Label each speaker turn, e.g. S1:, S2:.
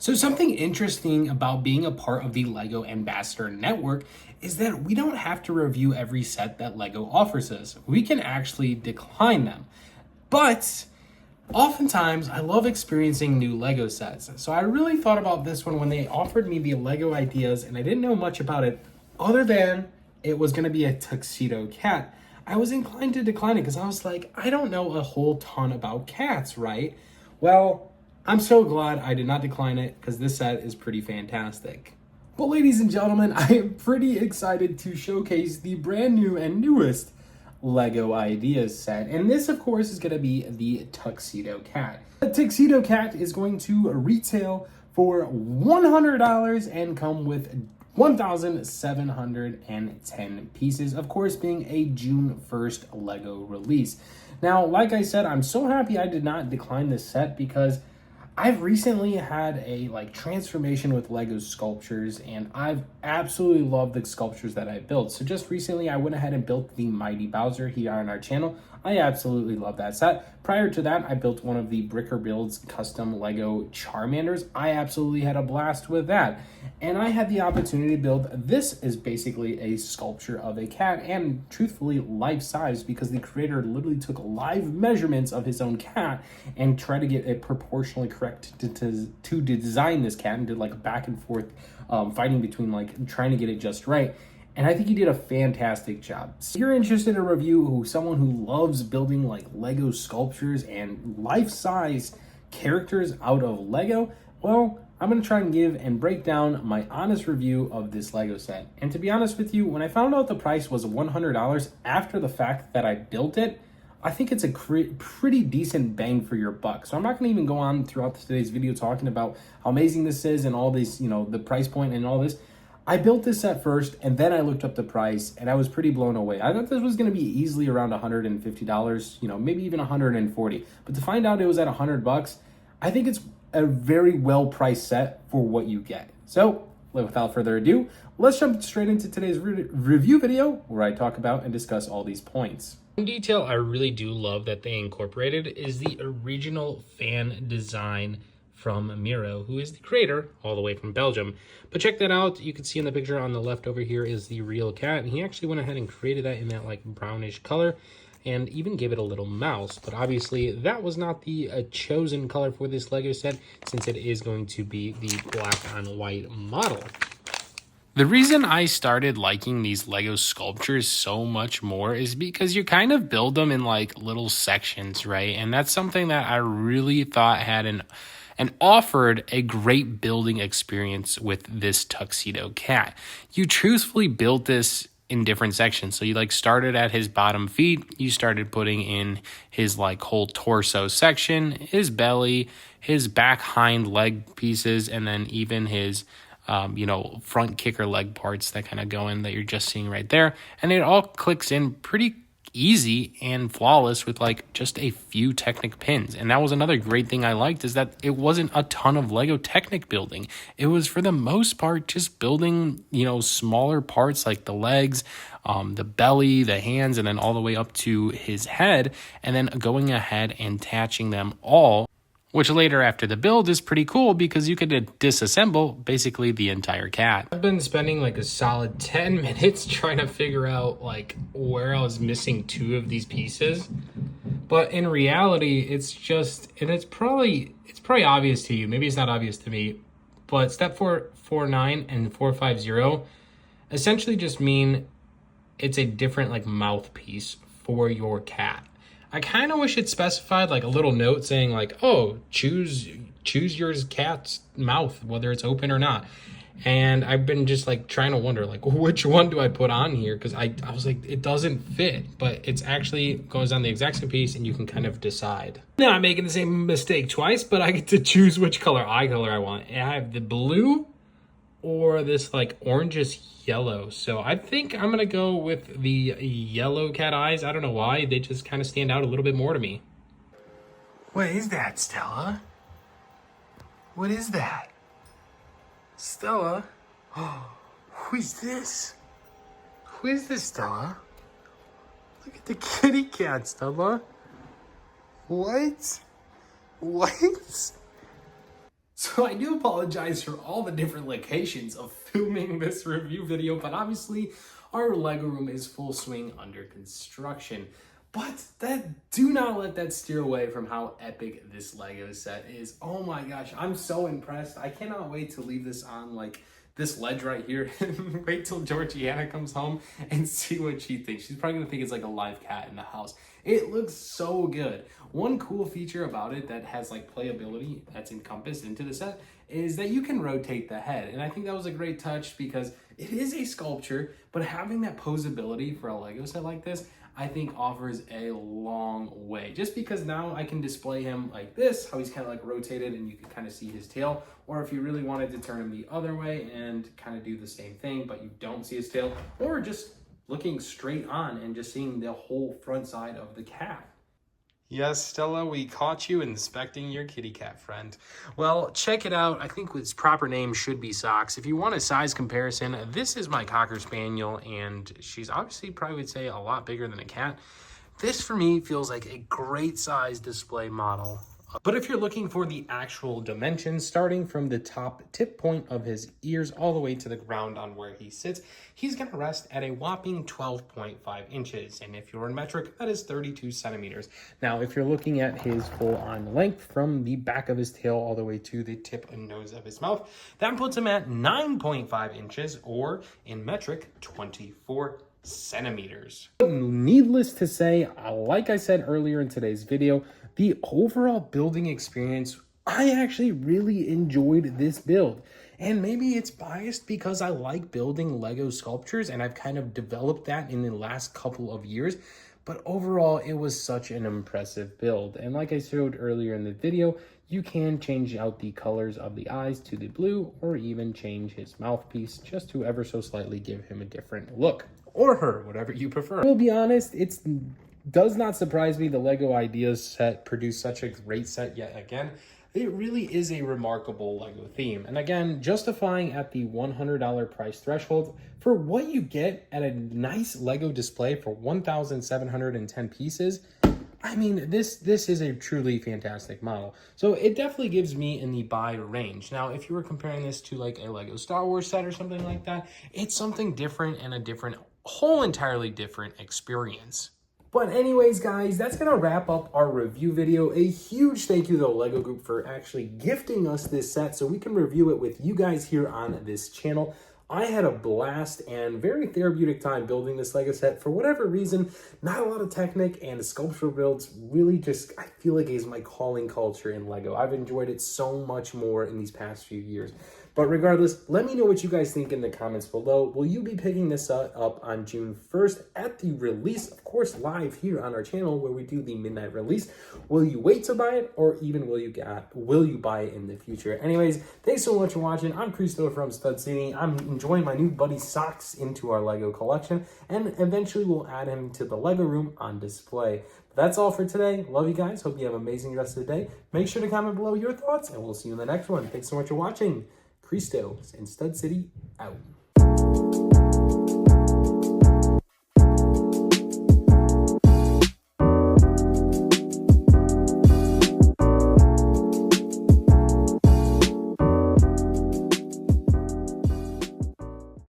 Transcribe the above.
S1: So something interesting about being a part of the LEGO Ambassador Network is that we don't have to review every set that LEGO offers us. We can actually decline them. But oftentimes, I love experiencing new LEGO sets. So I really thought about this one when they offered me the LEGO Ideas, and I didn't know much about it other than it was going to be a Tuxedo Cat. I was inclined to decline it because I was like, I don't know a whole ton about cats, right? Well, I'm so glad I did not decline it because this set is pretty fantastic. But ladies and gentlemen, I am pretty excited to showcase the brand new and newest LEGO Ideas set. And this, of course, is going to be the Tuxedo Cat. The Tuxedo Cat is going to retail for $100 and come with 1,710 pieces, of course, being a June 1st LEGO release. Now, like I said, I'm so happy I did not decline this set because I've recently had a transformation with LEGO sculptures, and I've absolutely loved the sculptures that I built. So just recently I went ahead and built the Mighty Bowser here on our channel. I absolutely love that set. Prior to that, I built one of the Bricker Builds custom LEGO Charmanders. I absolutely had a blast with that. And I had the opportunity to build, this is basically a sculpture of a cat, and truthfully life-size, because the creator literally took live measurements of his own cat and tried to get it proportionally correct to design this cat, and did back and forth fighting between trying to get it just right. And I think he did a fantastic job. So if you're interested in a review, someone who loves building LEGO sculptures and life-size characters out of LEGO, well, I'm going to try and give and break down my honest review of this LEGO set. And to be honest with you, when I found out the price was $100 after the fact that I built it, I think it's a pretty decent bang for your buck. So I'm not going to even go on throughout today's video talking about how amazing this is and all these, the price point and all this. I built this set first, and then I looked up the price, and I was pretty blown away. I thought this was going to be easily around $150, maybe even $140. But to find out it was at $100, I think it's a very well-priced set for what you get. So, without further ado, let's jump straight into today's review video, where I talk about and discuss all these points. One detail I really do love that they incorporated is the original fan design from Miro, who is the creator all the way from Belgium. But check that out. You can see in the picture on the left over here is the real cat. And he actually went ahead and created that in that brownish color and even gave it a little mouse. But obviously that was not the chosen color for this LEGO set, since it is going to be the black on white model. The reason I started liking these LEGO sculptures so much more is because you kind of build them in little sections, right? And that's something that I really thought had and offered a great building experience with this Tuxedo Cat. You truthfully built this in different sections. So you started at his bottom feet, you started putting in his whole torso section, his belly, his back hind leg pieces, and then even his front kicker leg parts that kind of go in that you're just seeing right there. And it all clicks in pretty easy and flawless with just a few Technic pins. And that was another great thing I liked, is that it wasn't a ton of LEGO Technic building. It was for the most part just building, smaller parts like the legs, the belly, the hands, and then all the way up to his head, and then going ahead and attaching them all, which later after the build is pretty cool because you could disassemble basically the entire cat. I've been spending a solid 10 minutes trying to figure out where I was missing two of these pieces. But in reality, it's probably obvious to you. Maybe it's not obvious to me. But step 449 and 450 essentially just mean it's a different mouthpiece for your cat. I kind of wish it specified a little note saying oh, choose your cat's mouth, whether it's open or not. And I've been just trying to wonder which one do I put on here, because I was it doesn't fit, but it's actually goes on the exact same piece, and you can kind of decide. Not making the same mistake twice, but I get to choose which color I want. I have the blue or this orangish yellow. So I think I'm gonna go with the yellow cat eyes. I don't know why, they just kind of stand out a little bit more to me. What is that, Stella? What is that? Stella? Oh, who is this? Who is this, Stella? Look at the kitty cat, Stella. What? So I do apologize for all the different locations of filming this review video, but obviously our Lego room is full swing under construction. But do not let that steer away from how epic this Lego set is. Oh my gosh, I'm so impressed. I cannot wait to leave this on like this ledge right here and wait till Georgiana comes home and see what she thinks. She's probably gonna think it's like a live cat in the house. It looks so good. One cool feature about it that has like playability that's encompassed into the set is that you can rotate the head. And I think that was a great touch because it is a sculpture, but having that posability for a Lego set like this, I think offers a long way. Just because now I can display him like this, how he's kind of like rotated and you can kind of see his tail. Or if you really wanted to turn him the other way and kind of do the same thing, but you don't see his tail, or just looking straight on and just seeing the whole front side of the cat. Yes, Stella, we caught you inspecting your kitty cat friend. Well, check it out. I think its proper name should be Socks. If you want a size comparison, this is my Cocker Spaniel, and she's obviously probably would say a lot bigger than a cat. This, for me, feels like a great size display model. But if you're looking for the actual dimensions, starting from the top tip point of his ears all the way to the ground on where he sits, he's going to rest at a whopping 12.5 inches. And if you're in metric, that is 32 centimeters. Now, if you're looking at his full-on length from the back of his tail all the way to the tip and nose of his mouth, that puts him at 9.5 inches, or in metric, 24 centimeters. Needless to say, like I said earlier in today's video, the overall building experience, I actually really enjoyed this build. And maybe it's biased because I like building Lego sculptures and I've kind of developed that in the last couple of years. But overall, it was such an impressive build. And like I showed earlier in the video, you can change out the colors of the eyes to the blue, or even change his mouthpiece just to ever so slightly give him a different look. Or her, whatever you prefer. I will be honest, it does not surprise me the LEGO Ideas set produced such a great set yet again. It really is a remarkable LEGO theme. And again, justifying at the $100 price threshold for what you get at a nice LEGO display for 1,710 pieces. I mean, this is a truly fantastic model. So it definitely gives me in the buy range. Now, if you were comparing this to like a LEGO Star Wars set or something like that, it's something different and a whole entirely different experience. But anyways, guys, that's going to wrap up our review video. A huge thank you to the LEGO Group for actually gifting us this set so we can review it with you guys here on this channel. I had a blast and very therapeutic time building this Lego set. For whatever reason, not a lot of technique, and sculptural builds really just, I feel like, is my calling culture in Lego. I've enjoyed it so much more in these past few years. But regardless, let me know what you guys think in the comments below. Will you be picking this up on June 1st at the release, of course, live here on our channel where we do the midnight release? Will you wait to buy it, or even will you buy it in the future? Anyways, thanks so much for watching. I'm Cristo from Stud City. I'm enjoying my new buddy Socks into our Lego collection, and eventually we'll add him to the Lego room on display. That's all for today. Love you guys. Hope you have an amazing rest of the day. Make sure to comment below your thoughts, and we'll see you in the next one. Thanks so much for watching. Cristo and Stud City out.